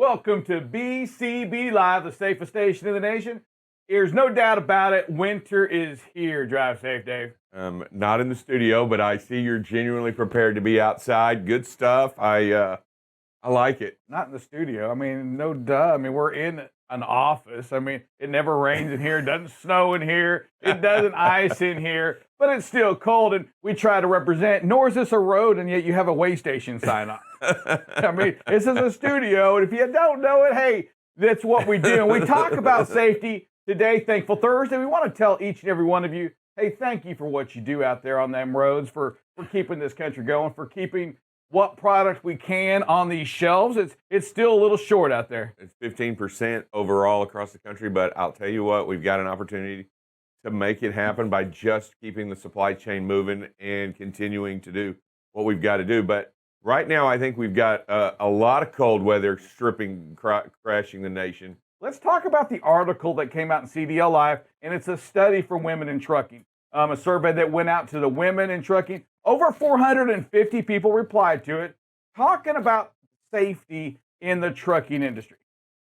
welcome to BCB Live, the safest station in the nation. There's no doubt about it, winter is here. Drive safe, Dave. Not in the studio, but I see you're genuinely prepared to be outside. Good stuff. I like it. Not in the studio. I mean, no duh. I mean, we're in an office. I mean, it never rains in here. It doesn't snow in here. It doesn't ice in here. But it's still cold, and we try to represent. Nor is this a road, and yet you have a way station sign on. I mean, this is a studio, and if you don't know it, hey, that's what we do. And we talk about safety today, Thankful Thursday. We want to tell each and every one of you, hey, thank you for what you do out there on them roads, for keeping this country going, for keeping what product we can on these shelves. It's still a little short out there. It's 15% overall across the country, but I'll tell you what, we've got an opportunity to make it happen by just keeping the supply chain moving and continuing to do what we've got to do. But right now, I think we've got a lot of cold weather crashing the nation. Let's talk about the article that came out in CDL Live, and it's a study for women in trucking. A survey that went out to the women in trucking. Over 450 people replied to it, talking about safety in the trucking industry.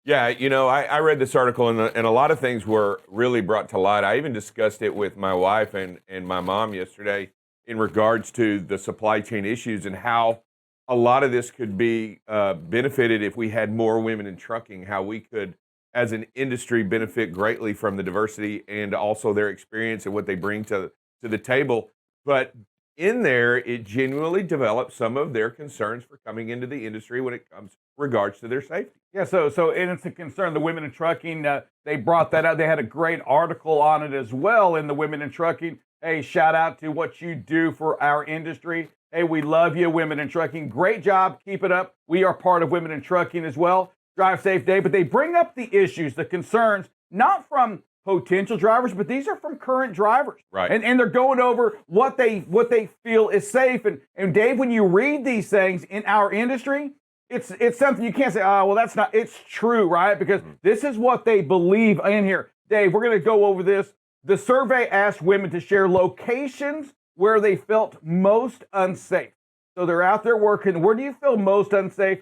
Yeah, you know, I read this article, and a lot of things were really brought to light. I even discussed it with my wife and my mom yesterday in regards to the supply chain issues and how a lot of this could be benefited if we had more women in trucking, how we could, as an industry, benefit greatly from the diversity and also their experience and what they bring to the table. But in there, it genuinely developed some of their concerns for coming into the industry when it comes regards to their safety. Yeah, so and it's a concern. The women in trucking, they brought that out. They had a great article on it as well in the Women in Trucking. Hey, shout out to what you do for our industry. Hey, we love you, Women in Trucking. Great job. Keep it up. We are part of Women in Trucking as well. Drive safe day. But they bring up the issues, the concerns, not from potential drivers, but these are from current drivers. Right. And they're going over what they feel is safe. And Dave, when you read these things in our industry, it's something you can't say, oh, well, that's not, it's true, right? Because this is what they believe in here. Dave, we're going to go over this. The survey asked women to share locations where they felt most unsafe. So they're out there working. Where do you feel most unsafe?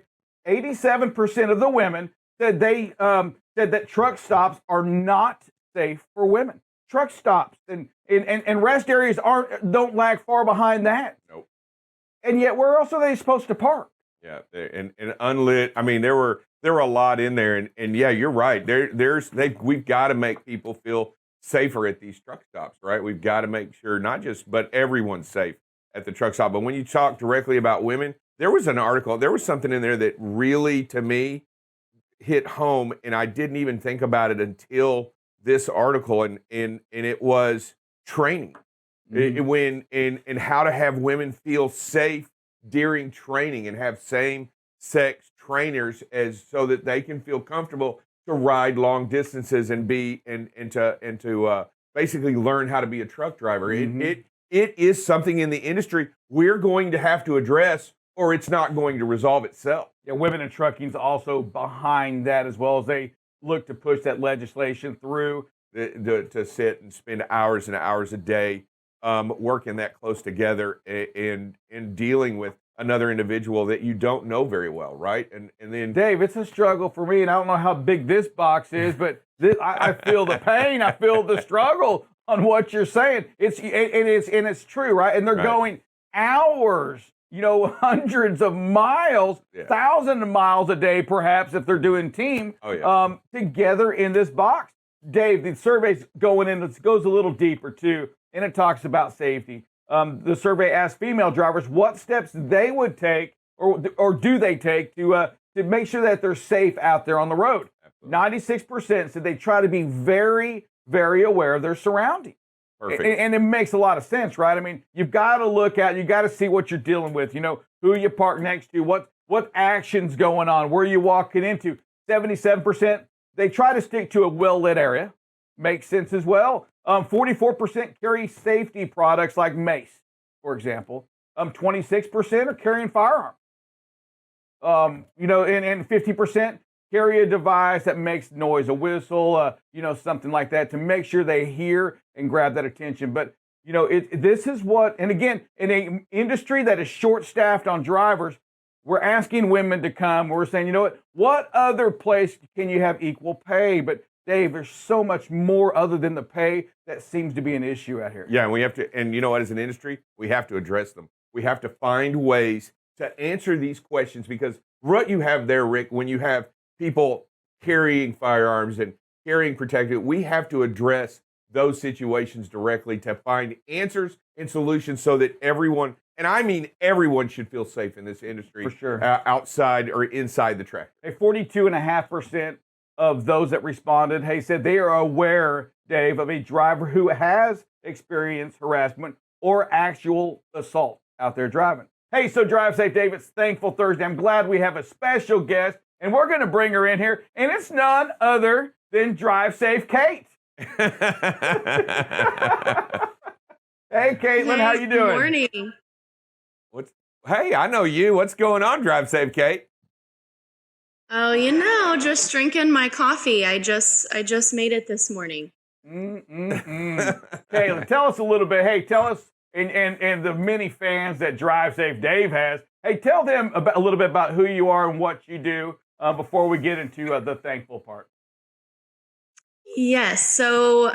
87% of the women said said that truck stops are not safe for women. Truck stops and rest areas don't lag far behind that. Nope. And yet, where else are they supposed to park? Yeah, and unlit. I mean, there were a lot in there, and yeah, you're right. We've got to make people feel safer at these truck stops, right? We've got to make sure but everyone's safe at the truck stop. But when you talk directly about women, there was an article, there was something in there that really, to me, hit home, and I didn't even think about it until this article, and it was training. And how to have women feel safe during training and have same-sex trainers so that they can feel comfortable to ride long distances and to basically learn how to be a truck driver. It is something in the industry we're going to have to address, or it's not going to resolve itself. Yeah, women in trucking is also behind that, as well as they look to push that legislation through. To sit and spend hours and hours a day working that close together and dealing with another individual that you don't know very well, right? And then, Dave, it's a struggle for me, and I don't know how big this box is, but I feel the pain, I feel the struggle on what you're saying. It's true, right? And they're going hours, hundreds of miles, thousands of miles a day, perhaps, if they're doing team, together in this box. Dave, the survey's going in, it goes a little deeper too, and it talks about safety. The survey asked female drivers what steps they would take or do they take to make sure that they're safe out there on the road. Absolutely. 96% said they try to be very, very aware of their surroundings. Perfect. And it makes a lot of sense, right? I mean, you've got to look at, you got to see what you're dealing with, who you park next to, what action's going on, where you walking into. 77%, they try to stick to a well-lit area. Makes sense as well. 44% carry safety products like mace, for example. 26% are carrying firearms. And 50% carry a device that makes noise, a whistle, something like that, to make sure they hear and grab that attention. But, this is what, and again, in an industry that is short-staffed on drivers, we're asking women to come. We're saying, you know what other place can you have equal pay? But Dave, there's so much more other than the pay that seems to be an issue out here. Yeah, and we have to, and you know what, as an industry, we have to address them. We have to find ways to answer these questions because what you have there, Rick, when you have people carrying firearms and carrying protected, we have to address those situations directly to find answers and solutions so that everyone, and I mean everyone, should feel safe in this industry. For sure. Outside or inside the tractor. Hey, 42.5% of those that responded, hey, said they are aware, Dave, of a driver who has experienced harassment or actual assault out there driving. Hey, so drive safe, Dave. It's Thankful Thursday. I'm glad we have a special guest, and we're going to bring her in here, and it's none other than Drive Safe Kate. Hey, Caitlin, how you doing? Good morning. Hey, I know you. What's going on, Drive Safe Kate? Oh, just drinking my coffee. I just made it this morning. Caitlin, tell us a little bit. Hey, tell us, and the many fans that Drive Safe Dave has. Hey, tell them a little bit about who you are and what you do before we get into the thankful part. Yes. So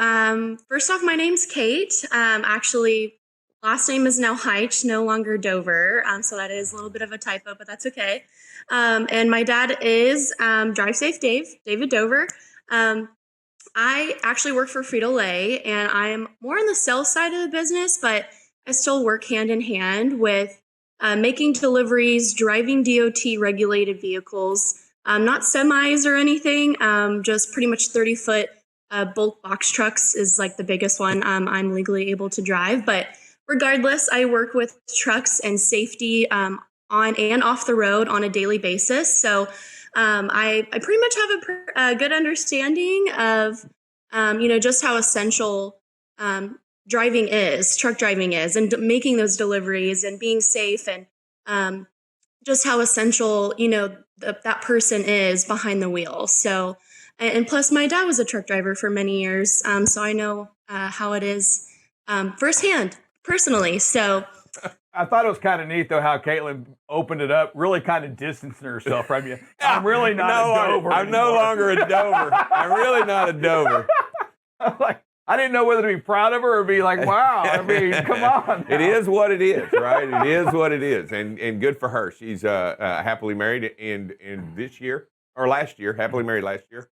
first off, my name's Kate. Actually, last name is now Heitch, no longer Dover. So that is a little bit of a typo, but that's okay. And my dad is Drive Safe Dave, David Dover. I actually work for FRITO LAY, and I am more on the sales side of the business, but I still work hand in hand with making deliveries, driving DOT regulated vehicles, not semis or anything, just pretty much 30-foot bulk box trucks is like the biggest one I'm legally able to drive. But regardless, I work with trucks and safety on and off the road on a daily basis. So I pretty much have a good understanding of, just how essential driving is, truck driving is, and making those deliveries and being safe, and just how essential, that person is behind the wheel. So, and plus my dad was a truck driver for many years. So I know how it is firsthand, personally. So I thought it was kind of neat, though, how Caitlin opened it up, really kind of distancing herself from you. I'm really not a Dover I'm no longer a Dover. I'm really not a Dover. I didn't know whether to be proud of her or be like, wow, I mean, come on. It is what it is, right? It is what it is, and good for her. She's happily married, and this year, or last year, happily married last year,